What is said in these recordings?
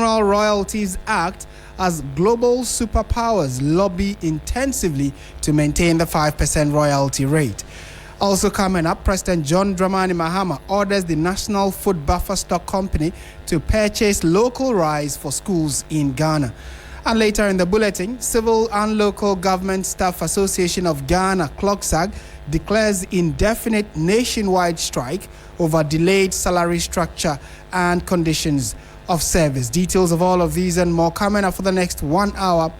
Mineral Royalties Act as global superpowers lobby intensively to maintain the 5% royalty rate. Also coming up, President John Dramani Mahama orders the National Food Buffer Stock Company to purchase local rice for schools in Ghana. And later in the bulletin, Civil and Local Government Staff Association of Ghana, CLOGSAG, declares indefinite nationwide strike over delayed salary structure and conditions of service. Details of all of these and more coming up for the next 1 hour.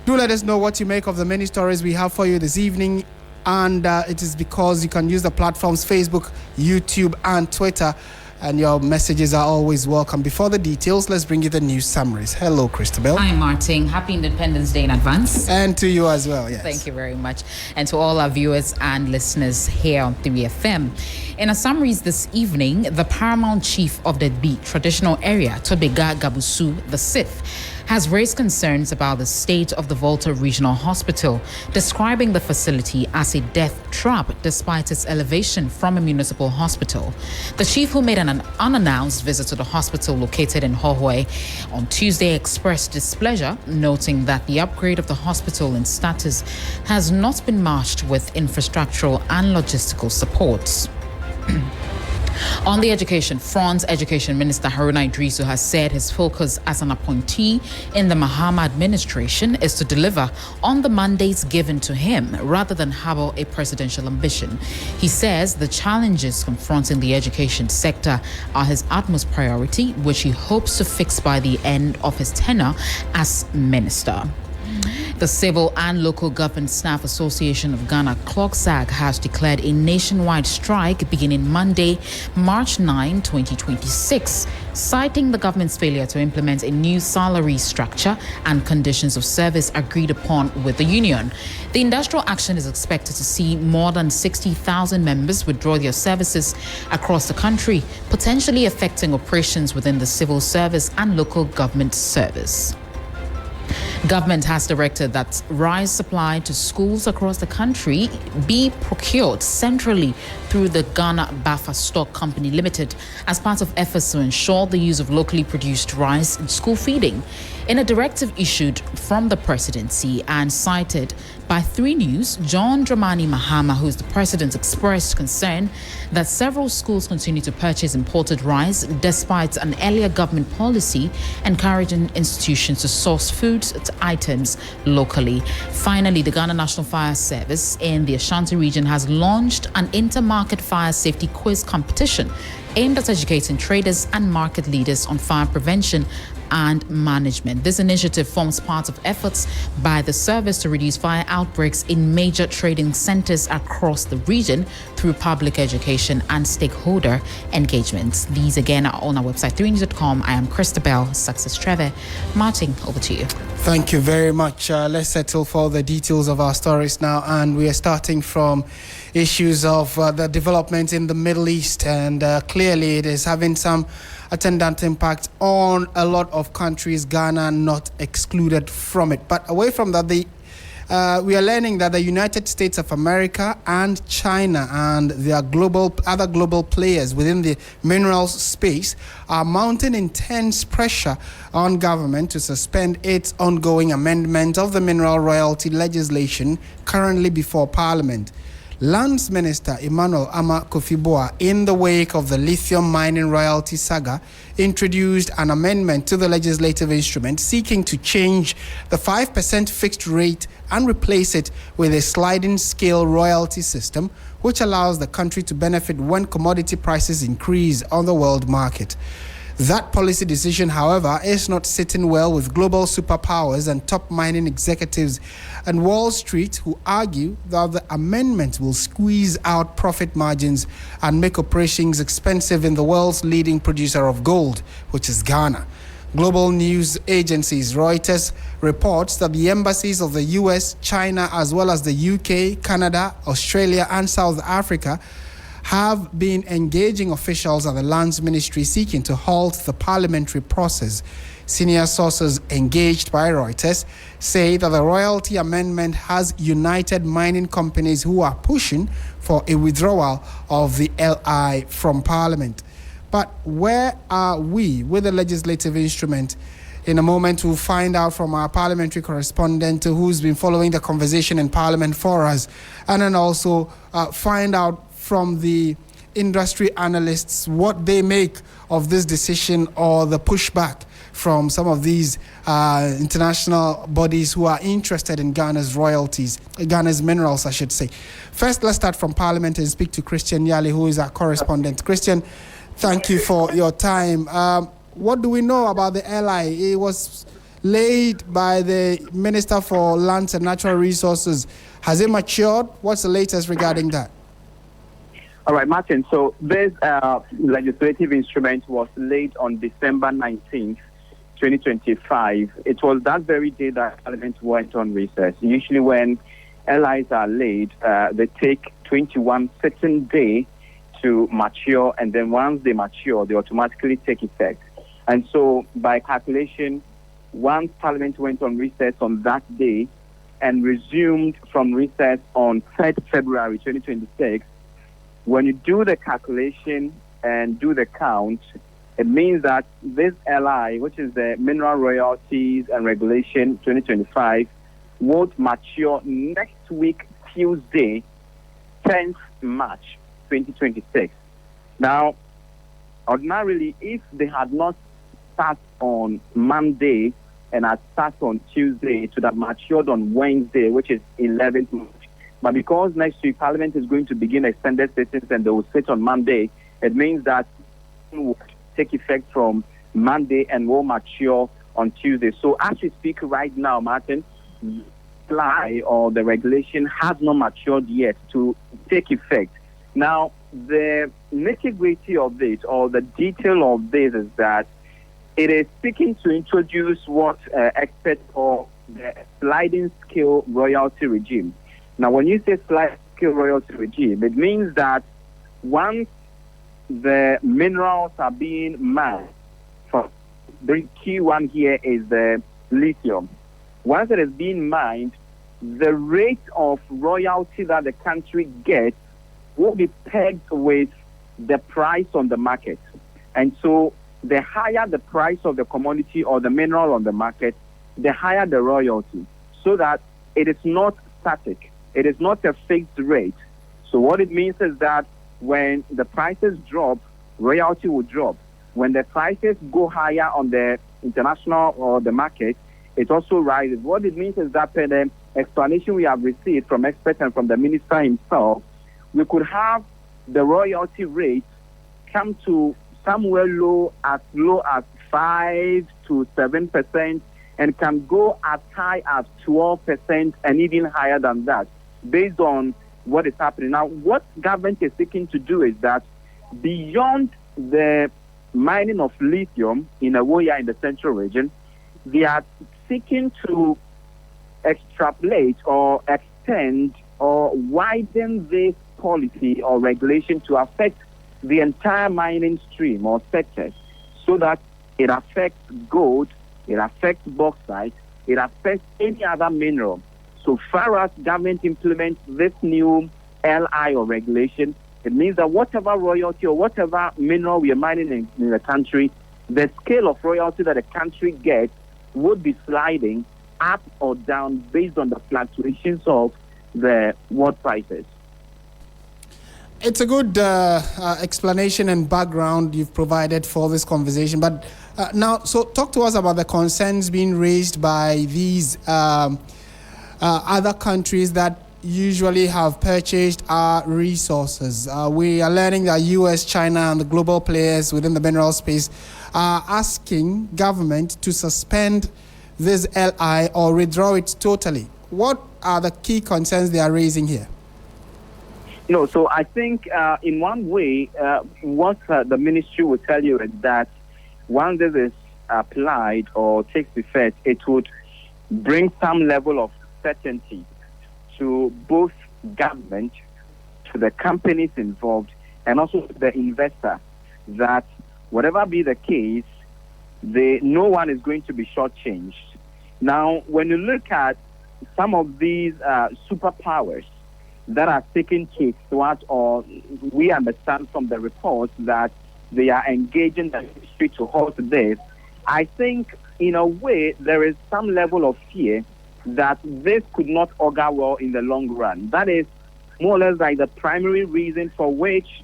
Do let us know what you make of the many stories we have for you this evening. And it is because you can use the platforms Facebook, YouTube, and Twitter. And your messages are always welcome. Before the details, let's bring you the news summaries. Hello, Christabel. Hi, Martin. Happy Independence Day in advance. And to you as well, yes. Thank you very much. And to all our viewers and listeners here on 3FM. In our summaries this evening, the paramount chief of the B traditional area, Tobega Gabusu the Sixth, has raised concerns about the state of the Volta Regional Hospital, describing the facility as a death trap despite its elevation from a municipal hospital. The chief, who made an unannounced visit to the hospital located in Hohoe on Tuesday, expressed displeasure, noting that the upgrade of the hospital in status has not been matched with infrastructural and logistical supports. On the education front, Education Minister Haruna Idrisu has said his focus as an appointee in the Mahama administration is to deliver on the mandates given to him rather than harbor a presidential ambition. He says the challenges confronting the education sector are his utmost priority, which he hopes to fix by the end of his tenure as minister. The Civil and Local Government Staff Association of Ghana, CLOGSAG, has declared a nationwide strike beginning Monday, March 9, 2026, citing the government's failure to implement a new salary structure and conditions of service agreed upon with the union. The industrial action is expected to see more than 60,000 members withdraw their services across the country, potentially affecting operations within the civil service and local government service. Government has directed that rice supplied to schools across the country be procured centrally through the Ghana Buffer Stock Company Limited as part of efforts to ensure the use of locally produced rice in school feeding. In a directive issued from the presidency and cited by 3 News, John Dramani Mahama, who is the president, expressed concern that several schools continue to purchase imported rice despite an earlier government policy encouraging institutions to source food items locally. Finally, the Ghana National Fire Service in the Ashanti region has launched an intermarket fire safety quiz competition aimed at educating traders and market leaders on fire prevention and management. This initiative forms part of efforts by the service to reduce fire outbreaks in major trading centers across the region through public education and stakeholder engagements. These again are on our website, 3news.com. I am Christabel Success Trevor. Martin, over to you. Thank you very much. Let's settle for the details of our stories now, and we are starting from issues of the development in the Middle East, and clearly it is having some attendant impact on a lot of countries, Ghana not excluded from it. But away from that, we are learning that the United States of America and China and their other global players within the minerals space are mounting intense pressure on government to suspend its ongoing amendment of the mineral royalty legislation currently before Parliament. Lands Minister Emmanuel Ama Kofi-Boa, in the wake of the lithium mining royalty saga, introduced an amendment to the legislative instrument seeking to change the 5% fixed rate and replace it with a sliding scale royalty system, which allows the country to benefit when commodity prices increase on the world market. That policy decision, however, is not sitting well with global superpowers and top mining executives and Wall Street, who argue that the amendment will squeeze out profit margins and make operations expensive in the world's leading producer of gold, which is Ghana. Global news agencies Reuters reports that the embassies of the US, China, as well as the UK, Canada, Australia, and South Africa have been engaging officials at the Lands Ministry seeking to halt the parliamentary process. Senior sources engaged by Reuters say that the royalty amendment has united mining companies who are pushing for a withdrawal of the LI from Parliament. But where are we with the legislative instrument? In a moment, we'll find out from our parliamentary correspondent who's been following the conversation in Parliament for us, and then also find out from the industry analysts what they make of this decision or the pushback from some of these international bodies who are interested in Ghana's royalties, Ghana's minerals, I should say. First, let's start from Parliament and speak to Christian Yali, who is our correspondent. Christian, thank you for your time. What do we know about the LI? It was laid by the Minister for Lands and Natural Resources. Has it matured? What's the latest regarding that? All right, Martin. So this legislative instrument was laid on December 19th, 2025. It was that very day that Parliament went on recess. Usually when LIs are laid, they take 21 sitting days to mature, and then once they mature, they automatically take effect. And so by calculation, once Parliament went on recess on that day and resumed from recess on 3rd February 2026, when you do the calculation and do the count, it means that this LI, which is the Mineral Royalties and Regulation 2025, would mature next week, Tuesday, 10th March 2026. Now, ordinarily, if they had not started on Monday and had started on Tuesday, it would have matured on Wednesday, which is 11th March. But because next week Parliament is going to begin extended sessions and they will sit on Monday, it means that it will take effect from Monday and will mature on Tuesday. So as we speak right now, Martin, the law or the regulation has not matured yet to take effect. Now, the nitty-gritty of this or the detail of this is that it is seeking to introduce what experts call the sliding scale royalty regime. Now, when you say sliding scale royalty regime, it means that once the minerals are being mined, for the key one here is the lithium. Once it is being mined, the rate of royalty that the country gets will be pegged with the price on the market. And so the higher the price of the commodity or the mineral on the market, the higher the royalty, so that it is not static. It is not a fixed rate. So what it means is that when the prices drop, royalty will drop. When the prices go higher on the international or the market, it also rises. What it means is that per the explanation we have received from experts and from the minister himself, we could have the royalty rate come to somewhere low as 5 to 7% and can go as high as 12% and even higher than that based on what is happening. Now, what government is seeking to do is that beyond the mining of lithium in Awoya in the central region, they are seeking to extrapolate or extend or widen this policy or regulation to affect the entire mining stream or sector, so that it affects gold, it affects bauxite, it affects any other mineral. So far as government implements this new LI or regulation, it means that whatever royalty or whatever mineral we are mining in the country, the scale of royalty that the country gets would be sliding up or down based on the fluctuations of the world prices. It's a good explanation and background you've provided for this conversation. But now, so talk to us about the concerns being raised by these other countries that usually have purchased our resources. We are learning that US, China, and the global players within the mineral space are asking government to suspend this LI or withdraw it totally. What are the key concerns they are raising here? No, so I think in one way, what the ministry will tell you is that once this is applied or takes effect, it would bring some level of certainty to both government, to the companies involved, and also to the investor, that whatever be the case, no one is going to be shortchanged. Now, when you look at some of these superpowers that are taking case what, or we understand from the reports that they are engaging the ministry to halt this. I think, in a way, there is some level of fear that this could not augur well in the long run. That is more or less like the primary reason for which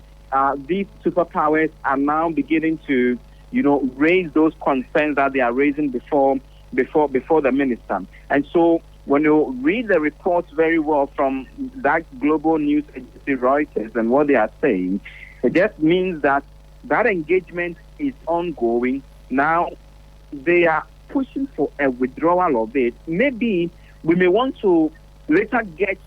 these superpowers are now beginning to, raise those concerns that they are raising before the minister. And so when you read the reports very well from that global news agency Reuters and what they are saying, it just means that engagement is ongoing. Now, they are pushing for a withdrawal of it. Maybe we may want to later get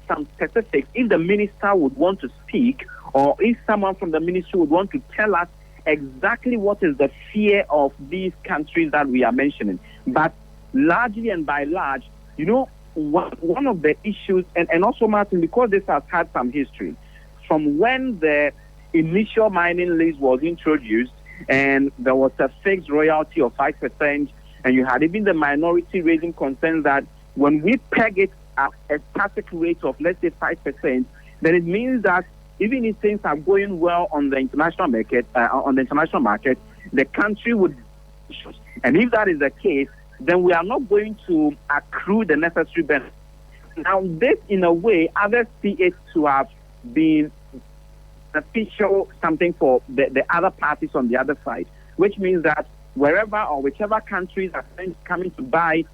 some specifics if the minister would want to speak, or if someone from the ministry would want to tell us exactly what is the fear of these countries that we are mentioning. But largely and by large, one of the issues, and also, Martin, because this has had some history, from when the initial mining lease was introduced and there was a fixed royalty of 5%, and you had even the minority raising concerns that when we peg it at a static rate of, let's say, 5%, then it means that even if things are going well on the international market, the country would, and if that is the case, then we are not going to accrue the necessary benefits. Now, this, in a way, others see it to have been official something for the other parties on the other side, which means that wherever or whichever countries are coming to buy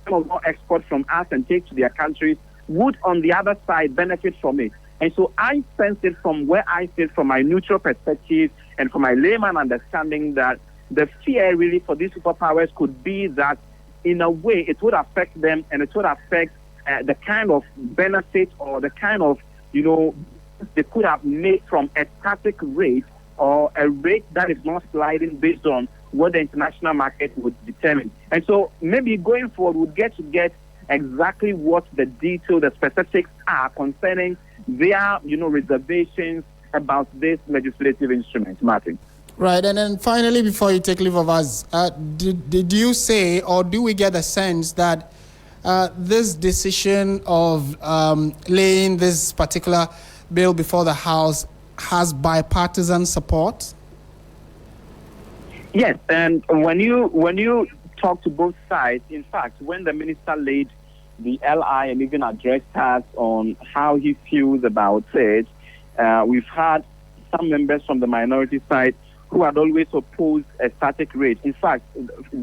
some of our exports from us and take to their countries would, on the other side, benefit from it. And so I sense it from where I sit, from my neutral perspective and from my layman understanding, that the fear really for these superpowers could be that, in a way, it would affect them, and it would affect the kind of benefit or the kind of, they could have made from a static rate or a rate that is not sliding based on what the international market would determine. And so maybe going forward, we'll get exactly what the detail, the specifics are concerning their, reservations about this legislative instrument, Martin. Right, and then finally, before you take leave of us, did you say, or do we get a sense that this decision of laying this particular bill before the House has bipartisan support? Yes, and when you talk to both sides, in fact, when the minister laid the LI and even addressed us on how he feels about it, we've had some members from the minority side who had always opposed a static rate. In fact, from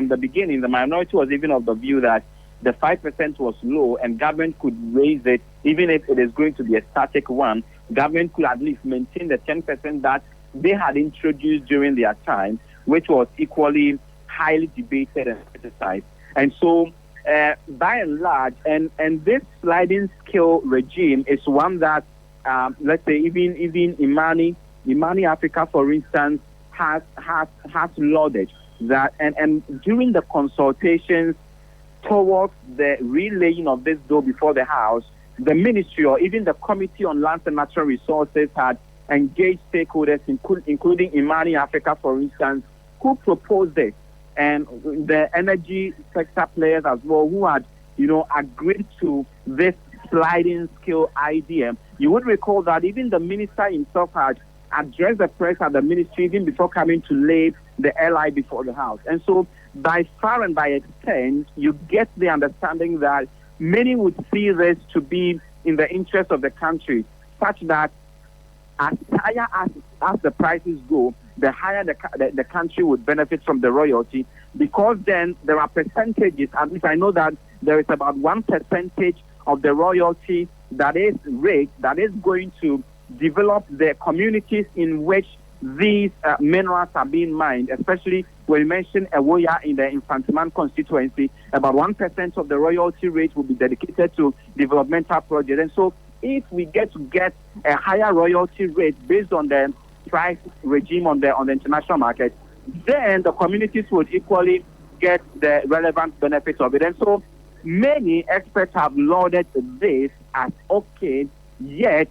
the beginning, the minority was even of the view that the 5% was low and government could raise it, even if it is going to be a static one. Government could at least maintain the 10% that they had introduced during their time, which was equally highly debated and criticized. And so, by and large, and this sliding scale regime is one that, let's say, even Imani Africa, for instance, has lauded that, and during the consultations towards the relaying of this bill before the House, the ministry or even the Committee on Lands and Natural Resources had engaged stakeholders, including Imani Africa, for instance, who proposed it, and the energy sector players as well, who had, agreed to this sliding scale idea. You would recall that even the minister himself had addressed the press at the ministry even before coming to lay the LI before the House. And so, by far and by extent, you get the understanding that many would see this to be in the interest of the country, such that as higher as the prices go, the higher the country would benefit from the royalty, because then there are percentages. At least I know that there is about 1% of the royalty that is going to develop the communities in which these minerals are being mined, especially when you mention Ewoya in the Infantiman constituency. About 1% of the royalty rate will be dedicated to developmental projects. And so if we get a higher royalty rate based on the price regime on the international market, then the communities would equally get the relevant benefits of it. And so many experts have lauded this as okay, yet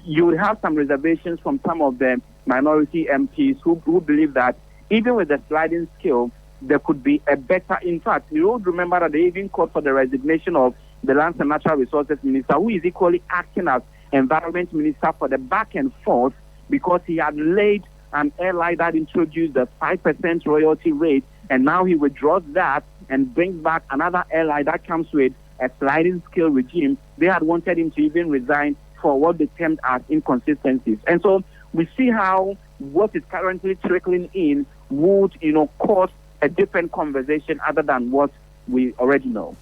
you would have some reservations from some of the minority MPs who believe that even with the sliding scale, there could be a better. In fact, you would remember that they even called for the resignation of the Lands and Natural Resources Minister, who is equally acting as Environment Minister, for the back and forth, because he had laid an airline that introduced the 5% royalty rate, and now he withdraws that and brings back another airline that comes with a sliding scale regime. They had wanted him to even resign for what they termed as inconsistencies. And so we see how what is currently trickling in would, cause a different conversation other than what we already know.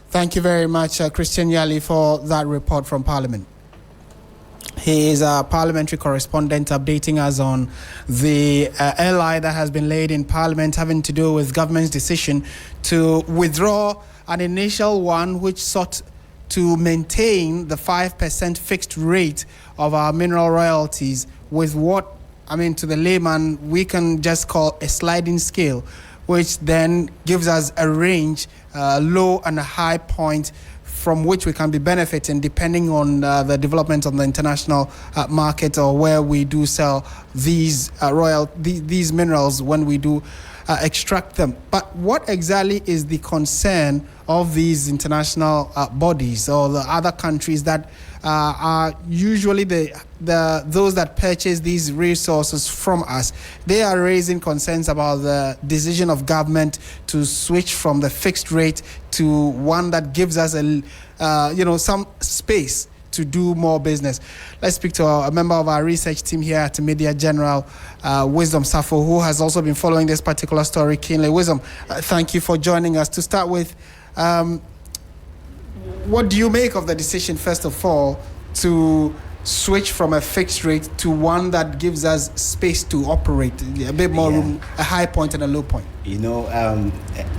Thank you very much, Christian Yali, for that report from Parliament. He is a parliamentary correspondent updating us on the LI that has been laid in Parliament having to do with government's decision to withdraw an initial one which sought to maintain the 5% fixed rate of our mineral royalties with what, to the layman, we can just call a sliding scale, which then gives us a range, low and a high point, from which we can be benefiting depending on the development on the international market or where we do sell these these minerals when we do extract them. But what exactly is the concern of these international bodies or the other countries that are usually those that purchase these resources from us? They are raising concerns about the decision of government to switch from the fixed rate to one that gives us some space to do more business. Let's speak to a member of our research team here at Media General, Wisdom Safo, who has also been following this particular story keenly. Wisdom, thank you for joining us. To start with, what do you make of the decision, first of all, to switch from a fixed rate to one that gives us space to operate, a bit more room, a high point and a low point?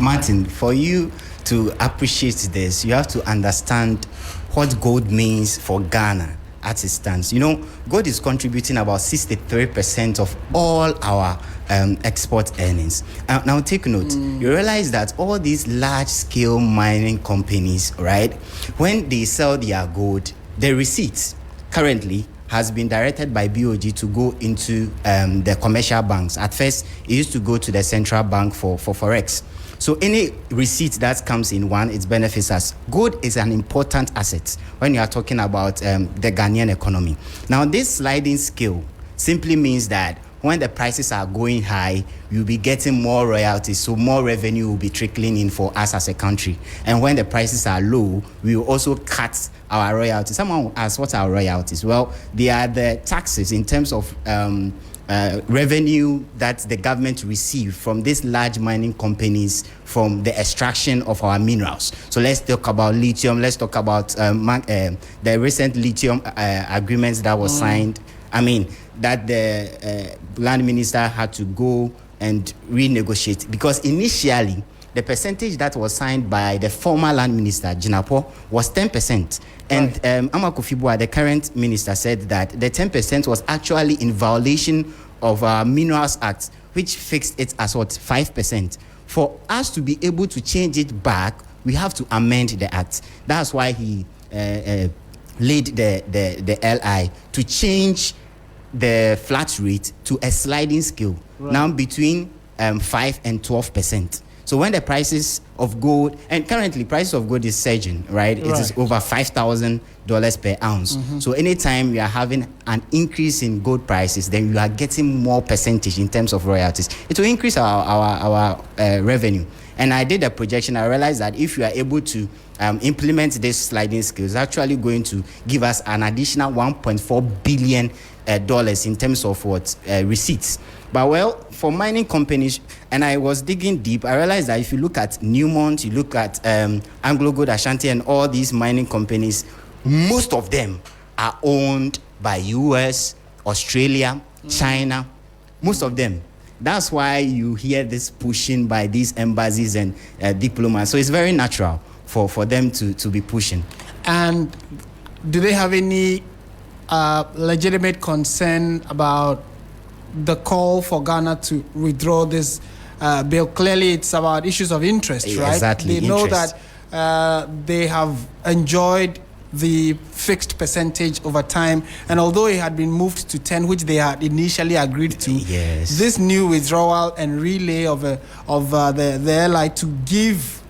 Martin, for you to appreciate this, you have to understand what gold means for Ghana as it stands. Gold is contributing about 63% of all our export earnings. Now take note, you realize that all these large-scale mining companies, right, when they sell their gold, the receipts currently has been directed by BOG to go into the commercial banks. At first, it used to go to the central bank for Forex. So any receipt that comes in it benefits us. Gold is an important asset when you are talking about the Ghanaian economy. Now, this sliding scale simply means that when the prices are going high, you'll be getting more royalties, so more revenue will be trickling in for us as a country. And when the prices are low, we will also cut our royalties. Someone will ask, what are royalties? Well, they are the taxes in terms of revenue that the government receive from these large mining companies from the extraction of our minerals. So let's talk about lithium. Let's talk about the recent lithium agreements that was signed. That the land minister had to go and renegotiate, because initially the percentage that was signed by the former land minister, Jinapo, was 10%. And Amakufibua, the current minister, said that the 10% was actually in violation of our Minerals Act, which fixed it as 5%. For us to be able to change it back, we have to amend the act. That's why he laid the LI to change the flat rate to a sliding scale, now between 5 and 12%. So when the prices of gold, and currently prices of gold is surging, right? It is over $5,000 per ounce. So anytime we are having an increase in gold prices, then you are getting more percentage in terms of royalties. It will increase our revenue. And I did a projection. I realized that if you are able to implement this sliding scale, it's actually going to give us an additional $1.4 billion in terms of receipts. But for mining companies, and I was digging deep, I realized that if you look at Newmont, you look at Anglo Gold Ashanti and all these mining companies, most of them are owned by US, Australia, China, most of them. That's why you hear this pushing by these embassies and diplomats. So it's very natural for them to be pushing. And do they have any legitimate concern about the call for Ghana to withdraw this bill? Clearly, it's about issues of interest, right? Exactly. They know that they have enjoyed the fixed percentage over time, and although it had been moved to 10, which they had initially agreed to, this new withdrawal and relay of the LI to give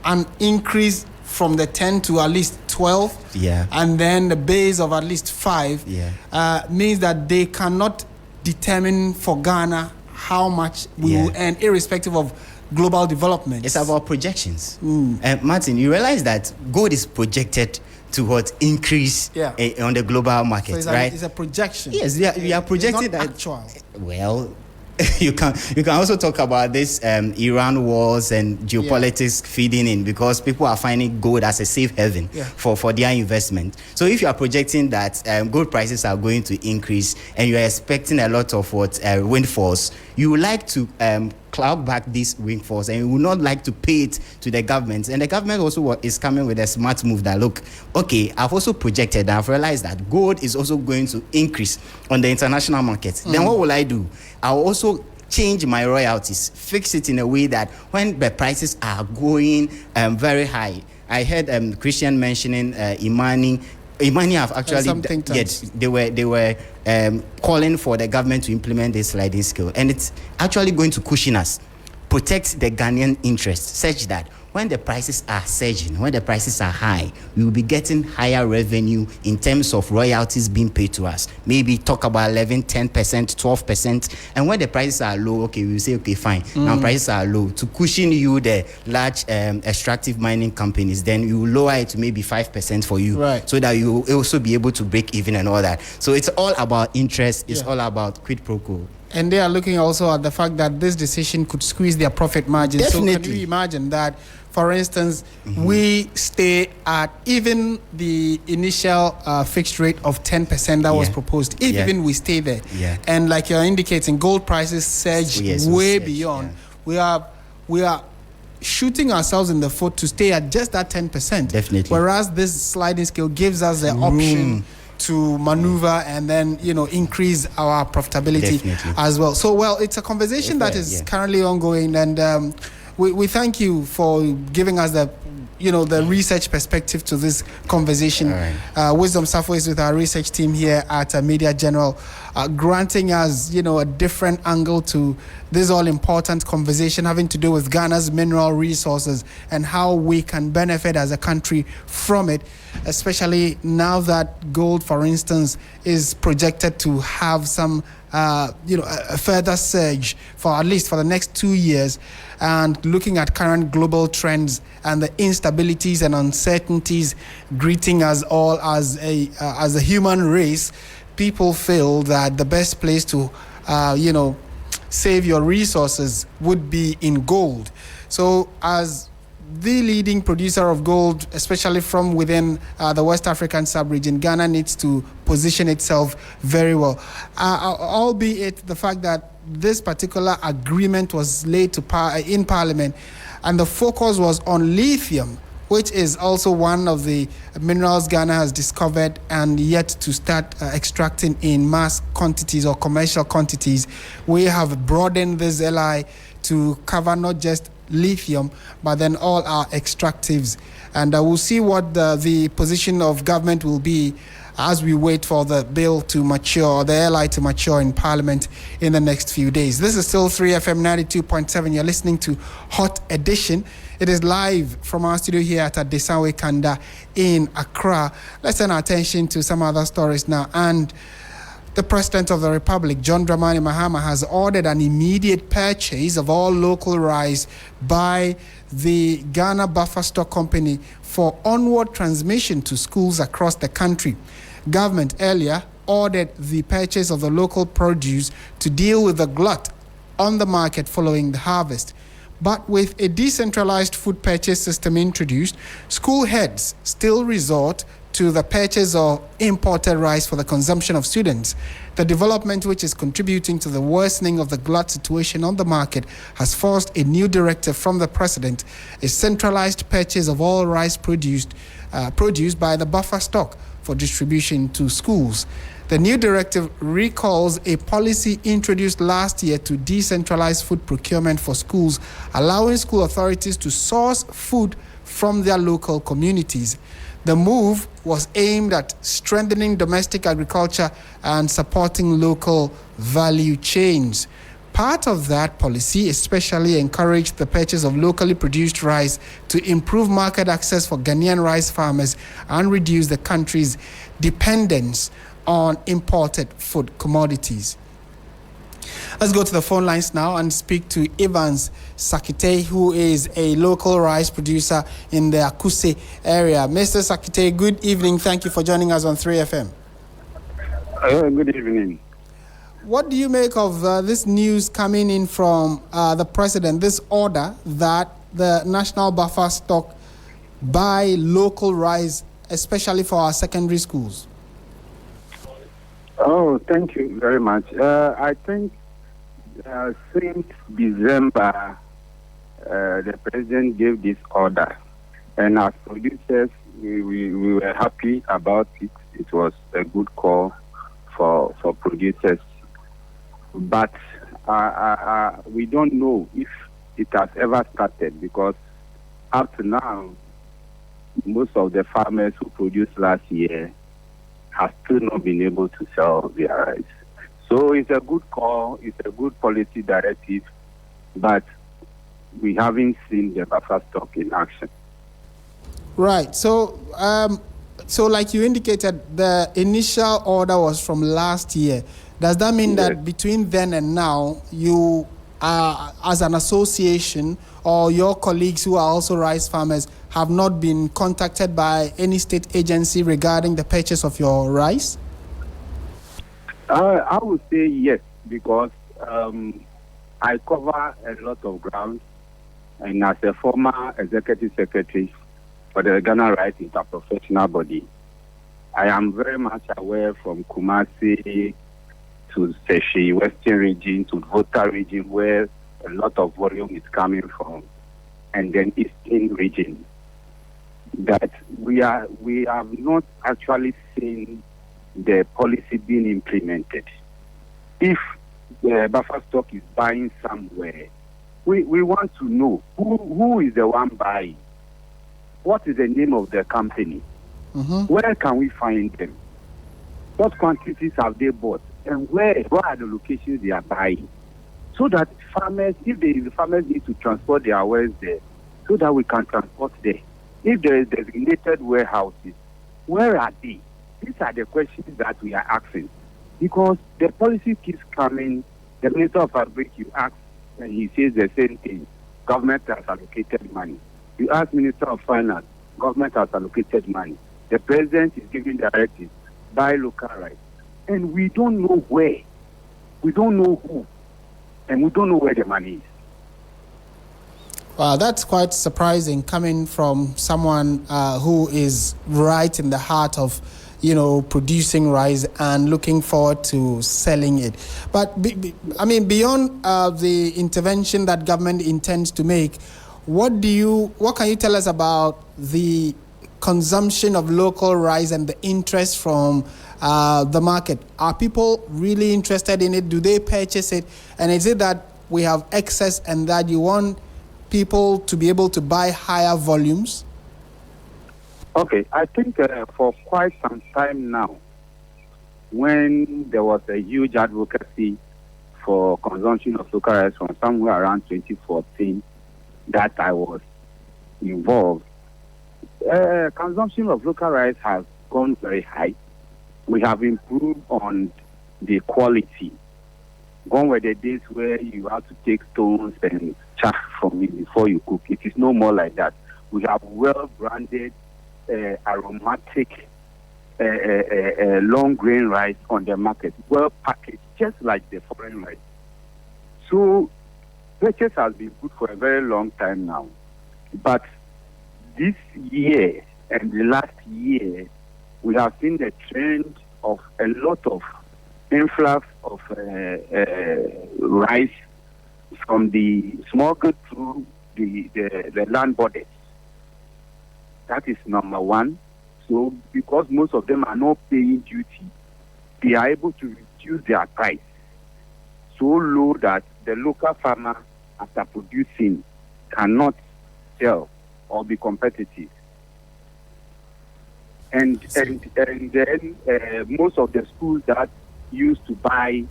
an increase from the 10 to at least 12, and then the base of at least 5, means that they cannot determine for Ghana how much we will earn, irrespective of global development? It's about projections. Martin, you realize that gold is projected to what increase on the global market, so right? It's a projection. Yes, we are projecting it's not that. actual. Well, you can also talk about this Iran wars and geopolitics feeding in, because people are finding gold as a safe haven for their investment. So if you are projecting that gold prices are going to increase and you are expecting a lot of windfalls, you would like to cloud back these windfalls, and you would not like to pay it to the government. And the government also is coming with a smart move that, look, okay, I've also projected, I've realized that gold is also going to increase on the international market. Then what will I do? I'll also change my royalties, fix it in a way that when the prices are going very high. I heard Christian mentioning Imani have actually they were calling for the government to implement this sliding scale, and it's actually going to cushion us, protect the Ghanaian interests, such that when the prices are surging, when the prices are high, we will be getting higher revenue in terms of royalties being paid to us. Maybe talk about 11, 10%, 12%. And when the prices are low, okay, we will say, okay, fine. Now prices are low. To cushion you the large extractive mining companies, then you will lower it to maybe 5% for you. Right. So that you will also be able to break even and all that. So it's all about interest. It's all about quid pro quo. And they are looking also at the fact that this decision could squeeze their profit margins. Definitely. So can you imagine that, for instance, we stay at even the initial fixed rate of 10% that was proposed, if even we stay there. And like you're indicating, gold prices surge way beyond. We are shooting ourselves in the foot to stay at just that 10%. Definitely. Whereas this sliding scale gives us the option to maneuver and then, increase our profitability as well. So, it's a conversation that is currently ongoing, and we thank you for giving us the research perspective to this conversation. Wisdom Safo is with our research team here at Media General, granting us, a different angle to this all-important conversation having to do with Ghana's mineral resources and how we can benefit as a country from it, especially now that gold, for instance, is projected to have some, a further surge for at least for the next 2 years. And looking at current global trends and the instabilities and uncertainties greeting us all as a human race, people feel that the best place to, save your resources would be in gold. So as the leading producer of gold, especially from within the West African sub-region, Ghana needs to position itself very well. Albeit the fact that this particular agreement was laid to in Parliament, and the focus was on lithium, which is also one of the minerals Ghana has discovered and yet to start extracting in mass quantities or commercial quantities. We have broadened this LI to cover not just lithium, but then all our extractives. And we'll see what the position of government will be as we wait for the bill to mature, or the LI to mature in Parliament in the next few days. This is still 3FM 92.7. You're listening to Hot Edition. It is live from our studio here at Adesanwe Kanda in Accra. Let's turn our attention to some other stories now. And the President of the Republic, John Dramani Mahama, has ordered an immediate purchase of all local rice by the Ghana Buffer Stock Company for onward transmission to schools across the country. Government earlier ordered the purchase of the local produce to deal with the glut on the market following the harvest. But with a decentralized food purchase system introduced, school heads still resort to the purchase of imported rice for the consumption of students. The development, which is contributing to the worsening of the glut situation on the market, has forced a new directive from the president, a centralized purchase of all rice produced by the buffer stock for distribution to schools. The new directive recalls a policy introduced last year to decentralize food procurement for schools, allowing school authorities to source food from their local communities. The move was aimed at strengthening domestic agriculture and supporting local value chains. Part of that policy especially encouraged the purchase of locally produced rice to improve market access for Ghanaian rice farmers and reduce the country's dependence on imported food commodities. Let's go to the phone lines now and speak to Evans Sakite, who is a local rice producer in the Akuse area. Mr. Sakite, good evening. Thank you for joining us on 3FM. Good evening. What do you make of this news coming in from the president, this order that the national buffer stock buy local rice, especially for our secondary schools? Oh, thank you very much. I think since December, the president gave this order, and as producers, we were happy about it. It was a good call for producers, but we don't know if it has ever started, because up to now, most of the farmers who produced last year have still not been able to sell their rice. So it's a good call, it's a good policy directive, but we haven't seen the buffer stock in action. Right. So, like you indicated, the initial order was from last year. Does that mean that between then and now, you, as an association, or your colleagues who are also rice farmers, have not been contacted by any state agency regarding the purchase of your rice? I would say yes, because I cover a lot of ground, and as a former executive secretary for the Ghana Rice Interprofessional Body, I am very much aware from Kumasi to Seshi, Western region, to Volta region, where a lot of volume is coming from, and then Eastern region, that we have not actually seen the policy being implemented. If the buffer stock is buying somewhere, we want to know who is the one buying, what is the name of the company, where can we find them, what quantities have they bought, and where are the locations they are buying, so that farmers, if the farmers need to transport their wares there, so that we can transport there. If there is designated warehouses, where are they? These are the questions that we are asking. Because the policy keeps coming, the Minister of Agriculture, you ask, and he says the same thing. Government has allocated money. You ask Minister of Finance, government has allocated money. The President is giving directives, buy local rice. And we don't know where. We don't know who. And we don't know where the money is. Wow, that's quite surprising coming from someone who is right in the heart of, producing rice and looking forward to selling it. But beyond the intervention that government intends to make, what can you tell us about the consumption of local rice and the interest from the market? Are people really interested in it? Do they purchase it? And is it that we have excess and that you want people to be able to buy higher volumes? Okay, I think for quite some time now, when there was a huge advocacy for consumption of local rice from somewhere around 2014 that I was involved, consumption of local rice has gone very high. We have improved on the quality. Gone were the days where you have to take stones and chaff from it before you cook. It is no more like that. We have well-branded, aromatic, long grain rice on the market, well packaged, just like the foreign rice. So, purchase has been good for a very long time now. But this year and the last year, we have seen the trend of a lot of influx of rice from the smuggled through the land borders. That is number one. So because most of them are not paying duty, they are able to reduce their price so low that the local farmer, after producing, cannot sell or be competitive. And then most of the schools that used to buy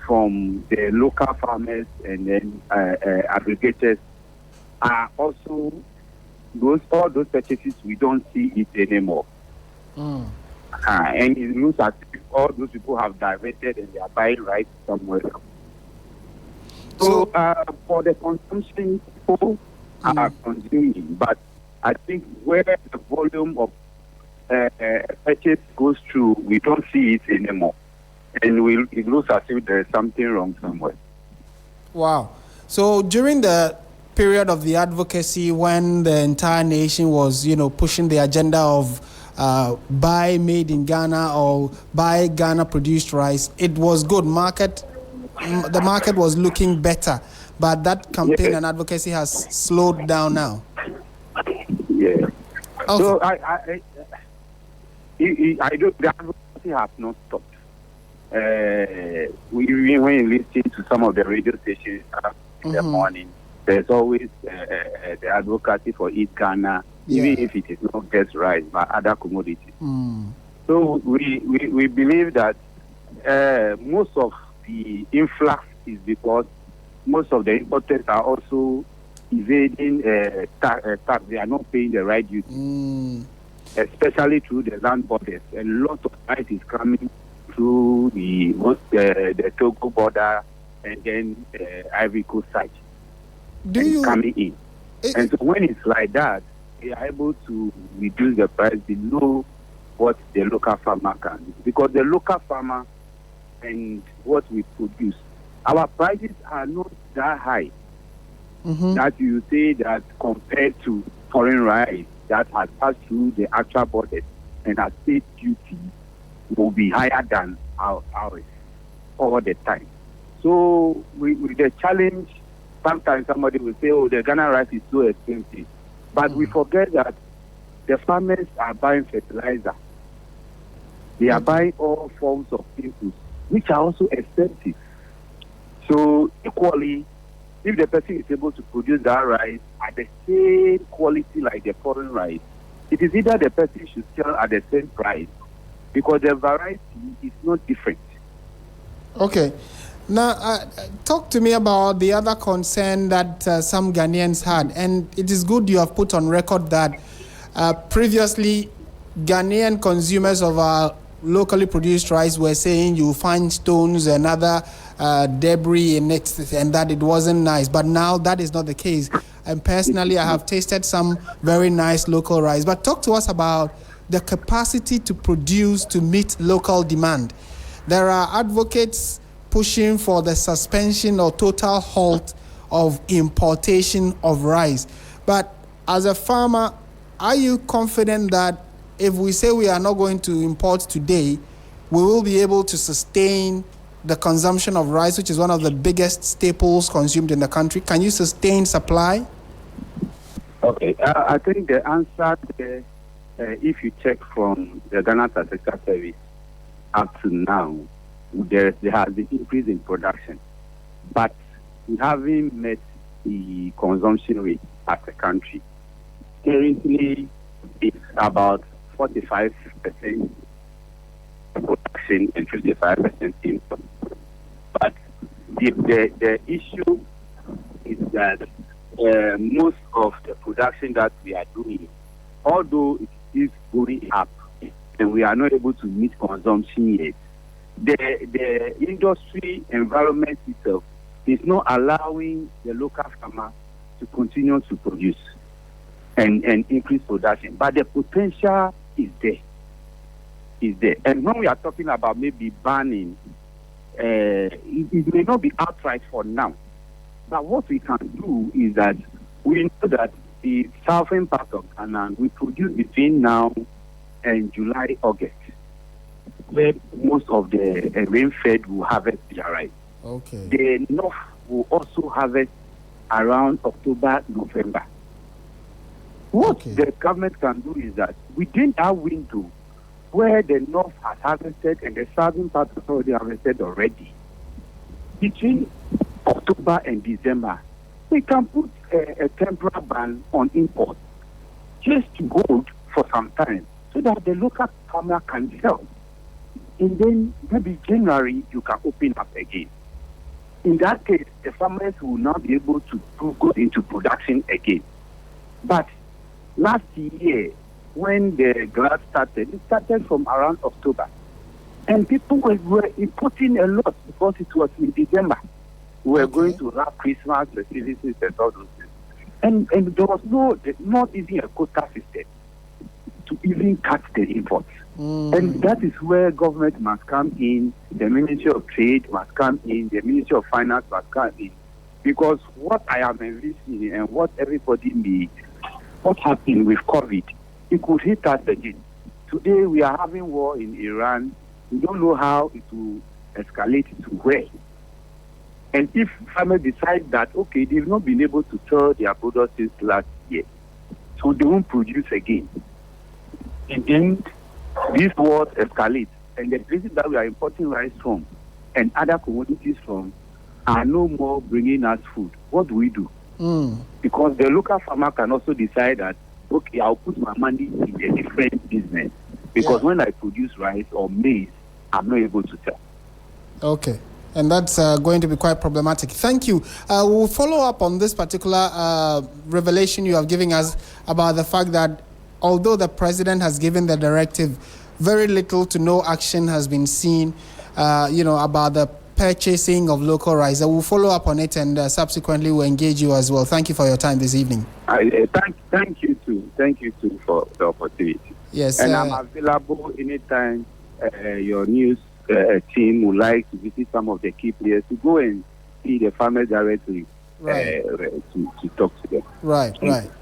from the local farmers and then aggregators are also all those purchases, we don't see it anymore. And it looks as if all those people have diverted and they are buying rice somewhere else. So for the consumption, people are consuming, but I think where the volume of purchase goes through, we don't see it anymore. And it looks as if there is something wrong somewhere. Wow. So during the period of the advocacy, when the entire nation was, pushing the agenda of buy made in Ghana or buy Ghana produced rice, it was good. The market was looking better, but that campaign and advocacy has slowed down now. Yeah. Okay. So I don't. The advocacy has not stopped. When you listen to some of the radio stations in the morning, there's always the advocacy for Eat Ghana, even if it is not just rice but other commodities. So we believe that most of the influx is because most of the importers are also evading tax. They are not paying the right duty, especially through the land borders. A lot of rice is coming through the Togo border and then Ivory Coast side coming in. And so when it's like that, they are able to reduce the price below what the local farmer can do. Because the local farmer and what we produce, our prices are not that high that you say that compared to foreign rice that has passed through the actual borders and our state duty will be higher than ours all the time. So with the challenge, sometimes somebody will say, oh, the Ghana rice is so expensive. But we forget that the farmers are buying fertilizer. They are buying all forms of inputs, which are also expensive. So equally, if the person is able to produce that rice at the same quality like the foreign rice, it is either the person should sell at the same price because the variety is not different. Okay. Now, talk to me about the other concern that some Ghanaians had. And it is good you have put on record that previously Ghanaian consumers of our locally produced rice were saying you find stones and other debris in it and that it wasn't nice. But now that is not the case. And personally, I have tasted some very nice local rice. But talk to us about the capacity to produce to meet local demand. There are advocates pushing for the suspension or total halt of importation of rice. But as a farmer, are you confident that if we say we are not going to import today, we will be able to sustain the consumption of rice, which is one of the biggest staples consumed in the country? Can you sustain supply? Okay, I think the answer there, if you check from the Ghana Statistical Service up to now, there has been increase in production, but we haven't met the consumption rate as a country. Currently, it's about 45% production and 55% import. But the issue is that most of the production that we are doing, although it is going up, and we are not able to meet consumption yet, the industry environment itself is not allowing the local farmer to continue to produce and increase production. But the potential is there. And when we are talking about maybe banning, it may not be outright for now. But what we can do is that we know that the southern part of Ghana, we produce between now and July, August, where most of the rain-fed will harvest their rice. Okay. The north will also harvest around October, November. What the government can do is that within that window, where the north has harvested and the southern part has already harvested already, between October and December, we can put a temporary ban on import just to hold for some time so that the local farmer can sell. And then maybe January you can open up again. In that case, the farmers will not be able to go into production again. But last year, when the drought started, it started from around October. And people were importing a lot because it was in December. We were going to have Christmas festivities and all those things. And there was not even a quota system to even cut the imports. And that is where government must come in, the Ministry of Trade must come in, the Ministry of Finance must come in. Because what I am envisioning and what everybody needs, what happened with COVID, it could hit us again. Today we are having war in Iran. We don't know how it will escalate to where. And if farmers decide that, okay, they've not been able to sell their products since last year, so they won't produce again. And then these wars escalate, and the places that we are importing rice from and other commodities from are no more bringing us food. What do we do? Because the local farmer can also decide that, okay, I'll put my money in a different business, because when I produce rice or maize, I'm not able to sell. Okay. And that's going to be quite problematic. Thank you. We'll follow up on this particular revelation you have given us about the fact that although the president has given the directive, very little to no action has been seen, about the purchasing of local rice. We'll follow up on it and subsequently we'll engage you as well. Thank you for your time this evening. Thank you too. Thank you too for the opportunity. Yes. And I'm available anytime your news team would like to visit some of the key players to go and see the farmers directly, to talk to them. Right.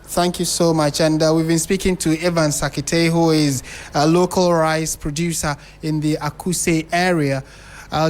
Thank you so much. And we've been speaking to Evan Sakite, who is a local rice producer in the Akuse area,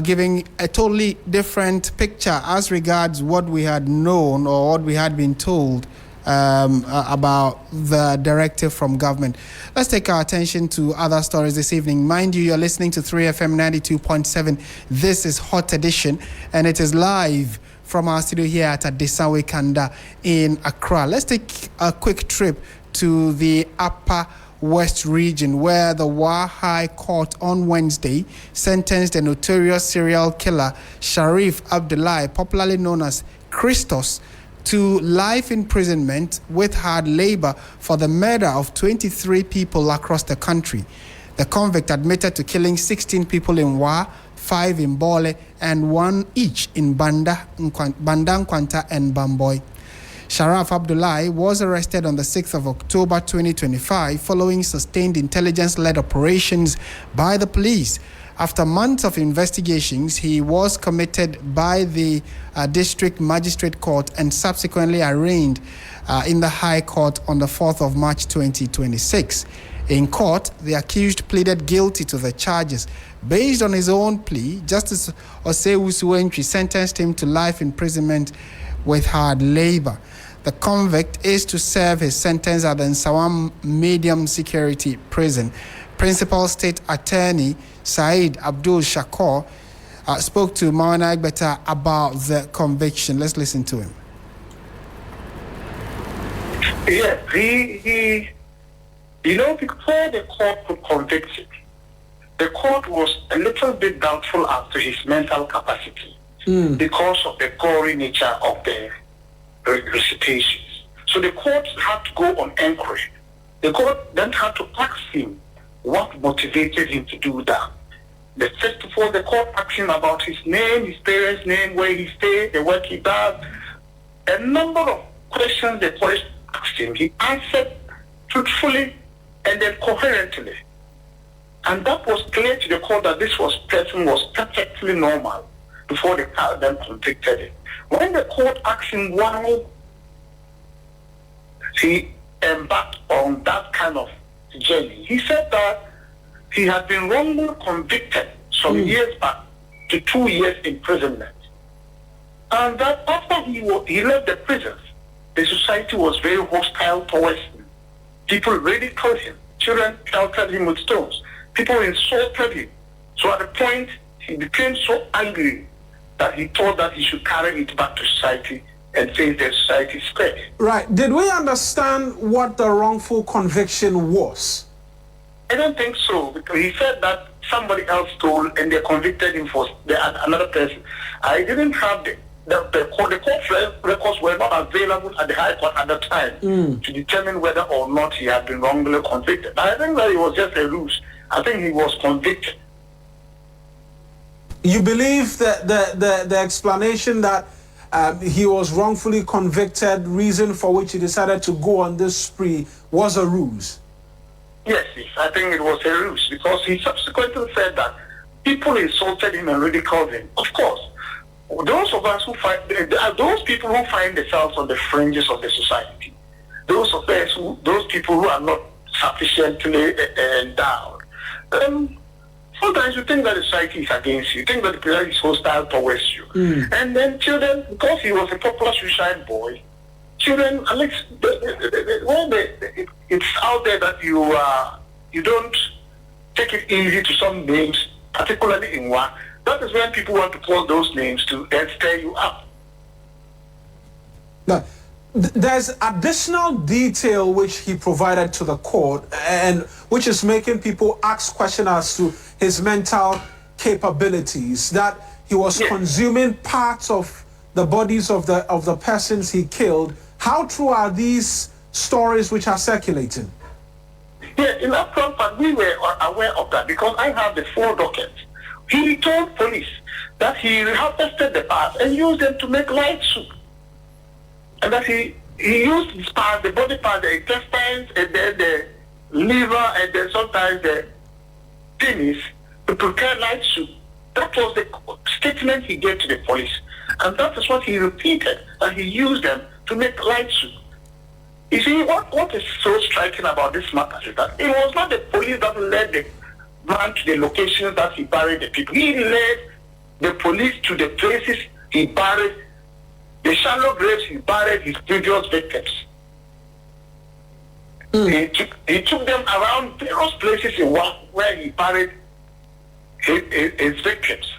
giving a totally different picture as regards what we had known or what we had been told about the directive from government. Let's take our attention to other stories this evening. Mind you, you're listening to 3FM 92.7. This is Hot Edition, and it is live from our studio here at Adesawe Kanda in Accra. Let's take a quick trip to the Upper West region, where the Wa High Court on Wednesday sentenced the notorious serial killer Sharif Abdullahi, popularly known as Christos, to life imprisonment with hard labor for the murder of 23 people across the country. The convict admitted to killing 16 people in Wa, 5 in Bole, and 1 each in Banda, Nkwanta, and Bamboy. Sharaf Abdullahi was arrested on the 6th of October 2025 following sustained intelligence-led operations by the police. After months of investigations, he was committed by the District Magistrate Court and subsequently arraigned in the High Court on the 4th of March 2026. In court, the accused pleaded guilty to the charges. Based on his own plea, Justice Osewu Suwentri sentenced him to life imprisonment with hard labor. The convict is to serve his sentence at the Nsawam Medium Security Prison. Principal State Attorney Said Abdul Shakur spoke to Mawana Egbeta about the conviction. Let's listen to him. Yes, he before the court could convict him, the court was a little bit doubtful as to his mental capacity because of the gory nature of the recitations. So the court had to go on inquiry. The court then had to ask him what motivated him to do that. First of all, the court asked him about his name, his parents' name, where he stayed, the work he does. A number of questions the court asked him, he answered truthfully and then coherently. And that was clear to the court that this person was perfectly normal before the court then convicted him. When the court asked him why he embarked on that kind of journey, he said that he had been wrongly convicted some years back to 2 years imprisonment. And that after he left the prisons, the society was very hostile towards him. People ridiculed him. Children pelted him with stones. People insulted him. So at the point, he became so angry that he thought that he should carry it back to society and face the society's spread. Right. Did we understand what the wrongful conviction was? I don't think so, because he said that somebody else told and they convicted him for another person. I didn't have the court records were not available at the High Court at the time to determine whether or not he had been wrongly convicted. I think that it was just a ruse. I think he was convicted. You believe that the explanation that he was wrongfully convicted, reason for which he decided to go on this spree was a ruse? Yes, I think it was a ruse because he subsequently said that people insulted him and ridiculed him. Of course, those of us who find, those people who find themselves on the fringes of the society, those people who are not sufficiently endowed, sometimes you think that the society is against you, you think that the parent is hostile towards you. And then children, because he was a popular suicide boy, children, at least it's out there that you don't take it easy to some names, particularly in one. That is when people want to call those names to then stir you up. Now, there's additional detail which he provided to the court, and which is making people ask questions as to his mental capabilities. That he was consuming parts of the bodies of the persons he killed. How true are these stories which are circulating? Yeah, in that front part, we were aware of that because I have the 4 dockets. He told police that he harvested the parts and used them to make light soup. And that he used his parts, the body part, the intestines, and then the liver, and then sometimes the penis to prepare light soup. That was the statement he gave to the police. And that is what he repeated, that he used them to make light soup. You see, what is so striking about this matter is that it was not the police that led the man to the locations that he buried the people. He led the police to the places he buried, the shallow graves he buried his previous victims. He took them around various places in where he buried his victims.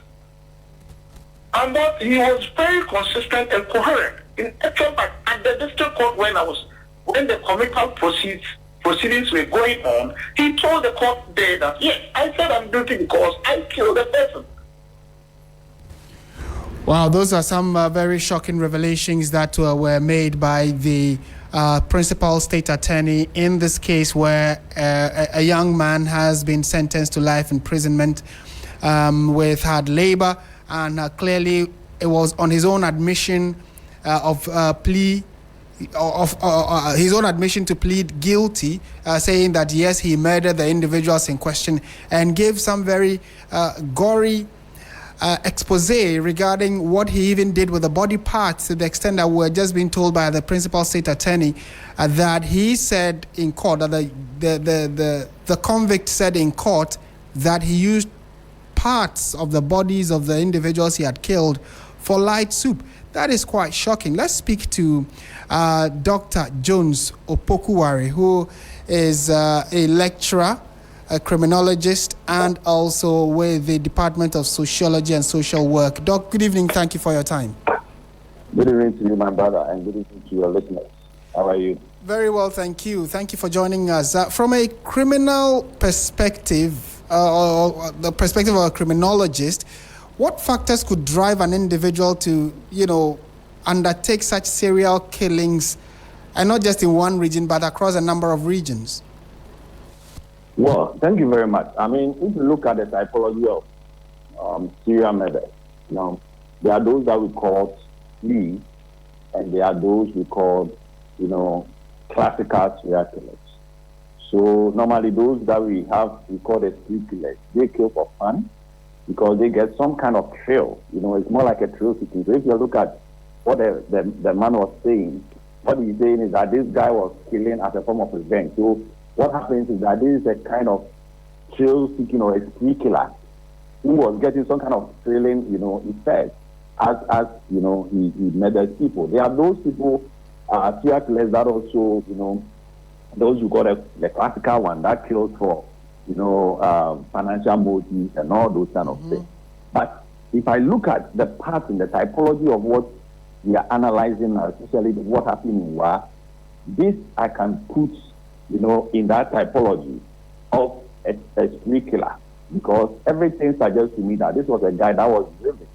And that he was very consistent and coherent. In actual fact, at the district court when the committal proceedings were going on, he told the court there that, yes, I said I'm guilty because I killed the person. Wow, those are some very shocking revelations that were made by the principal state attorney in this case, where a young man has been sentenced to life imprisonment with hard labor, and clearly it was on his own admission his own admission to plead guilty, saying that yes, he murdered the individuals in question, and gave some very gory expose regarding what he even did with the body parts, to the extent that we're just being told by the principal state attorney that he said in court, that the convict said in court that he used parts of the bodies of the individuals he had killed for light soup. That is quite shocking. Let's speak to Dr. Jones Opokuware, who is a lecturer, a criminologist, and also with the Department of Sociology and Social Work. Doc, good evening. Thank you for your time. Good evening to you, my brother, and good evening to your listeners. How are you? Very well, thank you. Thank you for joining us. From a criminal perspective, or the perspective of a criminologist, what factors could drive an individual to, undertake such serial killings, and not just in one region, but across a number of regions? Well, thank you very much. I mean, if you look at the typology of serial murder, there are those that we call spree, and there are those we call, classical serial killers. So normally those that we call the spree killers, they kill for fun because they get some kind of thrill. It's more like a thrill seeking. So if you look at what the man was saying, what he's saying is that this guy was killing as a form of revenge. So what happens is that this is a kind of thrill seeking or a spree killer who was getting some kind of thrilling, effect as he murders people. There are those people, serial killers that also, those who got the classical one that kills for, financial motives and all those kind of things. But if I look at the path in the typology of what we are analyzing, especially what happened in Wa, this I can put, in that typology of a spree killer, because everything suggests to me that this was a guy that was driven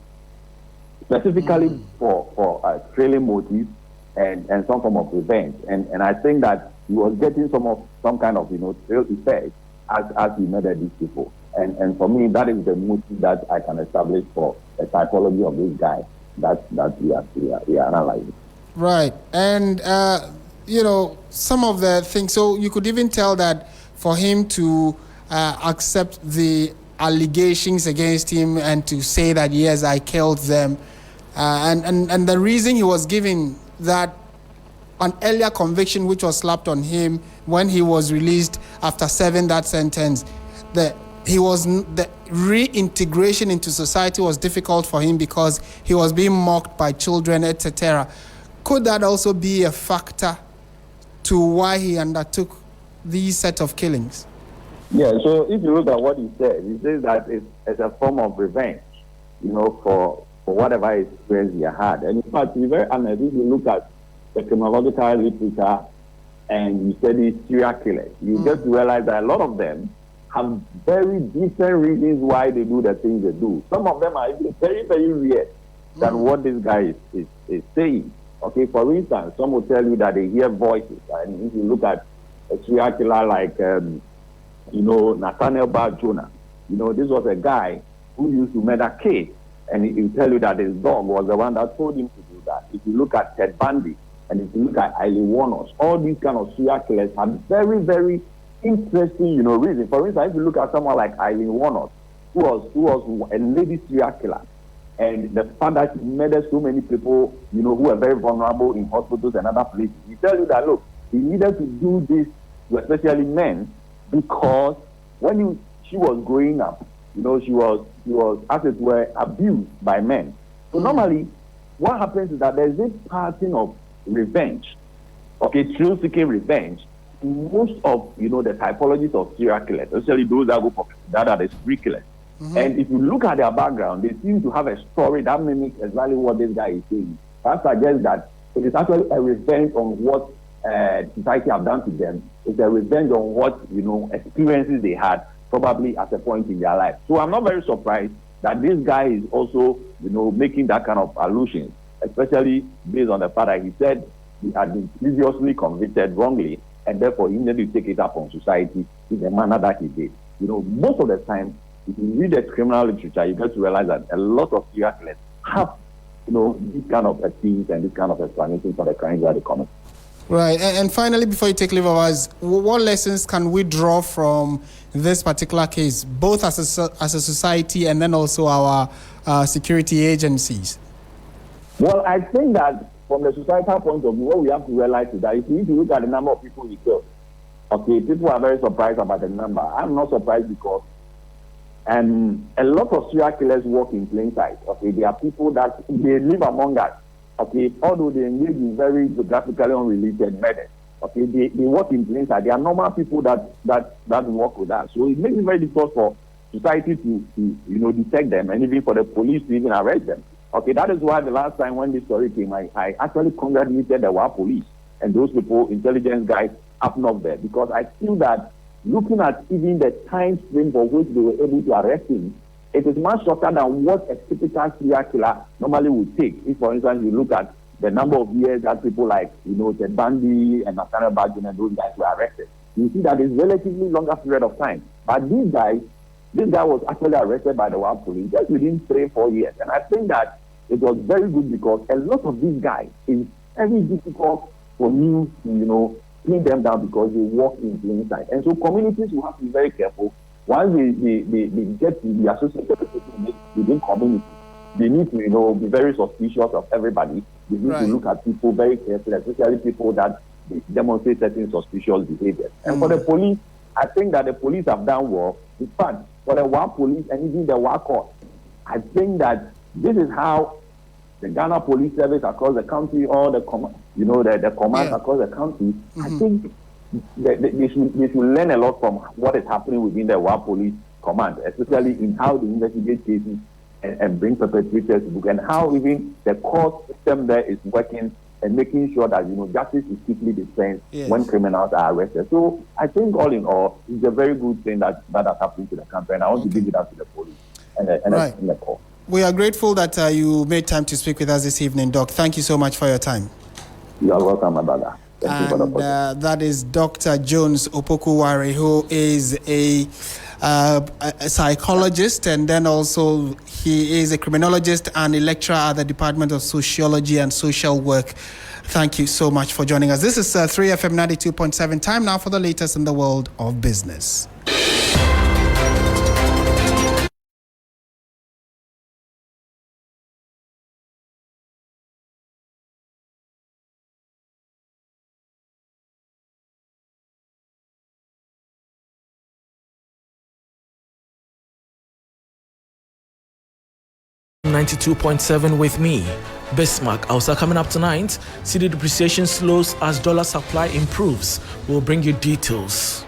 specifically for trailing motives and some form of revenge. And I think that he was getting some kind of thrill effect as he murdered these people. And for me, that is the motive that I can establish for the typology of this guy. that we are analyzing. Right. And, some of the things, so you could even tell that for him to accept the allegations against him and to say that, yes, I killed them, and the reason he was giving that an earlier conviction which was slapped on him when he was released after serving that sentence, the reintegration into society was difficult for him because he was being mocked by children, etc. Could that also be a factor to why he undertook these set of killings? Yeah, so if you look at what he says that it's a form of revenge, for whatever experience he had. And in fact, to be very honest, if you look at the criminological literature and you study serial killers, you get to realize that a lot of them have very different reasons why they do the things they do. Some of them are even very, very weird than what this guy is saying. Okay, for instance, some will tell you that they hear voices. And if you look at a serial killer like, Nathaniel Bar Jonah, this was a guy who used to murder kids. And he'll tell you that his dog was the one that told him to do that. If you look at Ted Bundy, and if you look at Eileen Warnos, all these kind of serial killers have very, very interesting, reasons. For instance, if you look at someone like Eileen Warnos, who was a lady serial killer, and the fact that she murdered so many people, who were very vulnerable in hospitals and other places, he tell you that, look, he needed to do this to especially men because when she was growing up, she was, as it were, abused by men. So normally, what happens is that there's this pattern of revenge, thrill-seeking revenge, in most of, the typologies of serial killers, especially those that go for that are the spree killers. And if you look at their background, they seem to have a story that mimics exactly what this guy is saying. That suggests that it is actually a revenge on what society have done to them. It's a revenge on what, experiences they had probably at a point in their life. So I'm not very surprised that this guy is also, making that kind of allusions, especially based on the fact that he said he had been previously convicted wrongly, and therefore he needed to take it up on society in the manner that he did. Most of the time, if you read the criminal literature, you get to realize that a lot of serial killers have, this kind of things and this kind of explanation for the crimes that they commit. Right. And finally, before you take leave of us, what lessons can we draw from this particular case, both as a society and then also our security agencies? Well, I think that from the societal point of view, what we have to realize is that if you look at the number of people we killed, people are very surprised about the number. I'm not surprised because a lot of serial killers work in plain sight. They are people that they live among us. Although they engage in very geographically unrelated murders. They work in plain sight. They are normal people that work with us. So it makes it very difficult for society to detect them and even for the police to even arrest them. That is why the last time when this story came, I actually congratulated the WA police and those people, intelligence guys up north there, because I feel that looking at even the time frame for which they were able to arrest him, it is much shorter than what a typical serial killer normally would take. If, for instance, you look at the number of years that people like, Ted Bundy and Nathaniel Bar Jonah and those guys were arrested, you see that it's relatively longer period of time. But this guy was actually arrested by the WA police just within 3-4 years. And I think that it was very good because a lot of these guys, it's very difficult for you to, pin them down because they work in plain sight. And so communities will have to be very careful. Once they get to be associated with people within community, they need to, be very suspicious of everybody. They need to look at people very carefully, especially people that demonstrate certain suspicious behavior. And for the police, I think that the police have done well. In fact, for the WA police and even the WA court, I think that this is how the Ghana Police Service across the country, or the the commands across the country, I think they should learn a lot from what is happening within the WA Police Command, especially in how they investigate cases and bring perpetrators to book, and how even the court system there is working and making sure that justice is quickly dispensed when criminals are arrested. So I think all in all, it's a very good thing that has happened to the country, and I want to give it up to the police and the court. We are grateful that you made time to speak with us this evening, Doc. Thank you so much for your time. You are welcome, my brother. Thank you for the And opportunity. that is Dr. Jones Opokuware, who is a psychologist, and then also he is a criminologist and a lecturer at the Department of Sociology and Social Work. Thank you so much for joining us. This is 3FM 92.7. Time now for the latest in the world of business. .7 with me, Bismarck. Also coming up tonight, city depreciation slows as dollar supply improves. We'll bring you details.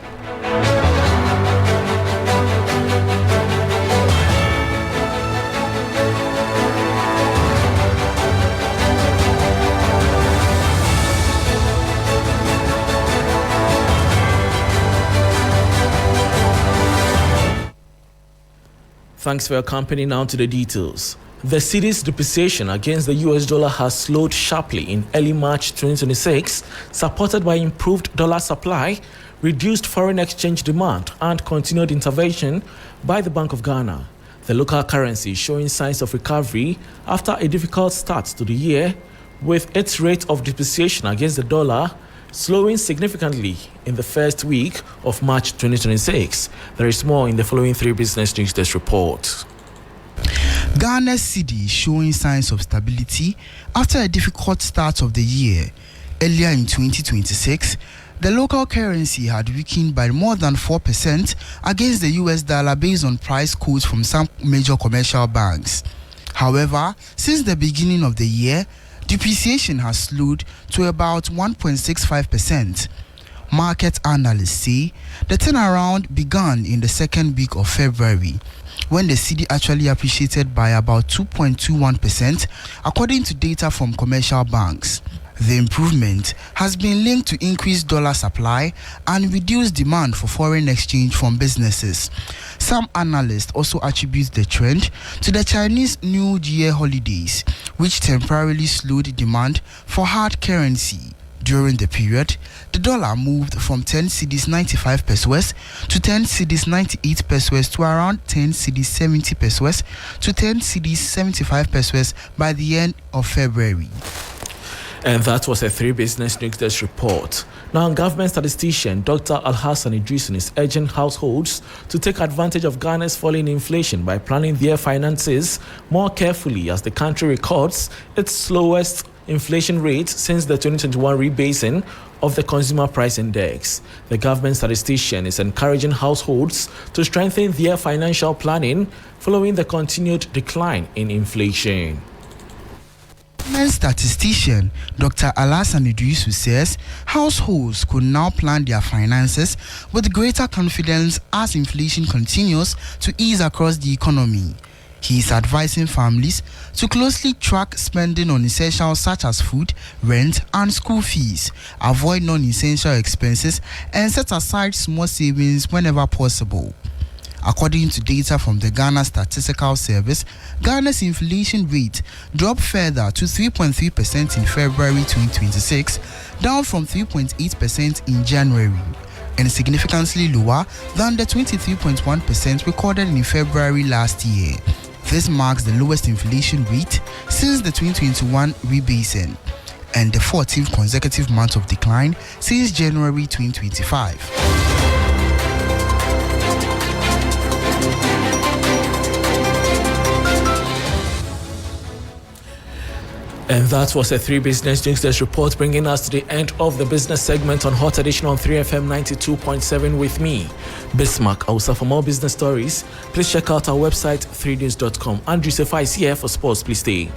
Thanks for your company. Now to the details. The cedi's depreciation against the US dollar has slowed sharply in early March 2026, supported by improved dollar supply, reduced foreign exchange demand, and continued intervention by the Bank of Ghana. The local currency showing signs of recovery after a difficult start to the year, with its rate of depreciation against the dollar slowing significantly in the first week of March 2026. There is more in the following 3 business news desk report. Ghana's cedi showing signs of stability after a difficult start of the year. Earlier in 2026, the local currency had weakened by more than 4% against the US dollar based on price quotes from some major commercial banks. However, since the beginning of the year, depreciation has slowed to about 1.65%. Market analysts say the turnaround began in the second week of February, when the cedi actually appreciated by about 2.21%, according to data from commercial banks. The improvement has been linked to increased dollar supply and reduced demand for foreign exchange from businesses. Some analysts also attribute the trend to the Chinese New Year holidays, which temporarily slowed demand for hard currency. During the period, the dollar moved from 10 cedis 95 pesos to 10 cedis 98 pesos to around 10 cedis 70 pesos to 10 cedis 75 pesos by the end of February. And that was a 3 business news desk report. Now, government statistician Dr. Alhassan Idrisun is urging households to take advantage of Ghana's falling inflation by planning their finances more carefully as the country records its slowest inflation rate since the 2021 rebasing of the Consumer Price Index. The government statistician is encouraging households to strengthen their financial planning following the continued decline in inflation. Statistician Dr. Alassane Idrisu says households could now plan their finances with greater confidence as inflation continues to ease across the economy. He is advising families to closely track spending on essentials such as food, rent, and school fees, avoid non-essential expenses, and set aside small savings whenever possible. According to data from the Ghana Statistical Service, Ghana's inflation rate dropped further to 3.3% in February 2026, down from 3.8% in January, and significantly lower than the 23.1% recorded in February last year. This marks the lowest inflation rate since the 2021 rebasing, and the 14th consecutive month of decline since January 2025. And that was a 3 business news desk report, bringing us to the end of the business segment on Hot Edition on 3FM 92.7 with me, Bismarck. Also, for more business stories, please check out our website 3news.com. Andrew Sefa is here for sports. Please stay.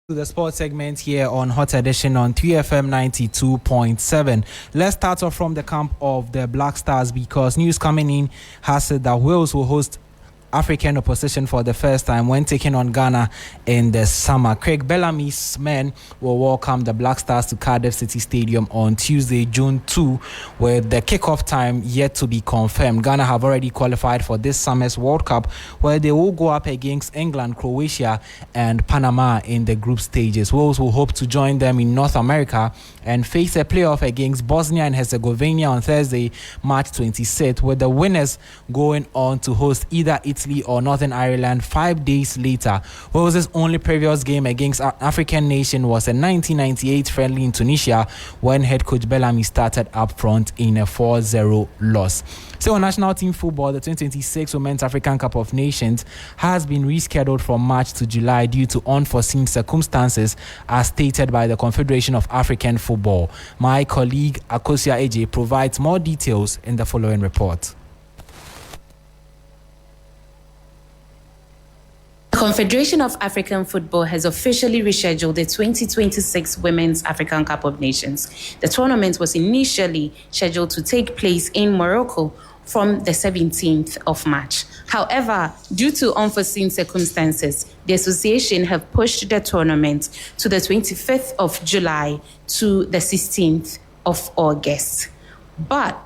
To the sports segment here on Hot Edition on 3FM 92.7. Let's start off from the camp of the Black Stars, because news coming in has said that Wales will host African opposition for the first time when taking on Ghana in the summer. Craig Bellamy's men will welcome the Black Stars to Cardiff City Stadium on Tuesday, June 2, with the kickoff time yet to be confirmed. Ghana have already qualified for this summer's World Cup, where they will go up against England, Croatia, and Panama in the group stages. Wales will hope to join them in North America and face a playoff against Bosnia and Herzegovina on Thursday, March 26th, with the winners going on to host either Italy or Northern Ireland 5 days later. Wales' only previous game against an African nation was a 1998 friendly in Tunisia, when head coach Bellamy started up front in a 4-0 loss. So on national team football, the 2026 Women's African Cup of Nations has been rescheduled from March to July due to unforeseen circumstances, as stated by the Confederation of African Football. My colleague Akosia Eje provides more details in the following report. The Confederation of African Football has officially rescheduled the 2026 Women's African Cup of Nations. The tournament was initially scheduled to take place in Morocco from the 17th of March. However, due to unforeseen circumstances, the association have pushed the tournament to the 25th of July to the 16th of August. But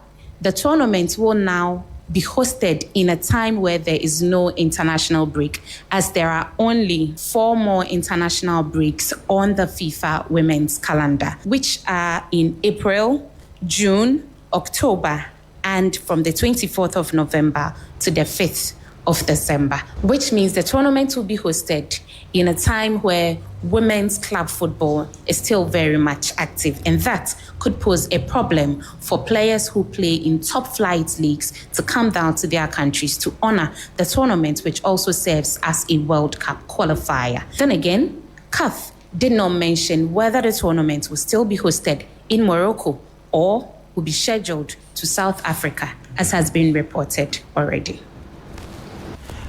the tournament will now be hosted in a time where there is no international break, as there are only 4 more international breaks on the FIFA women's calendar, which are in April, June, October, and from the 24th of November to the 5th of December, which means the tournament will be hosted in a time where women's club football is still very much active, and that could pose a problem for players who play in top flight leagues to come down to their countries to honor the tournament, which also serves as a World Cup qualifier. Then again, CAF did not mention whether the tournament will still be hosted in Morocco or will be scheduled to South Africa, as has been reported already.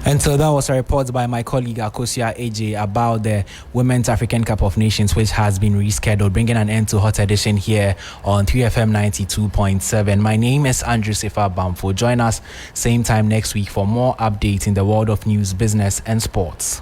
And so that was a report by my colleague Akosia Eje about the Women's African Cup of Nations, which has been rescheduled, bringing an end to Hot Edition here on 3FM 92.7. My name is Andrew Sifa Bamfo. Join us same time next week for more updates in the world of news, business, and sports.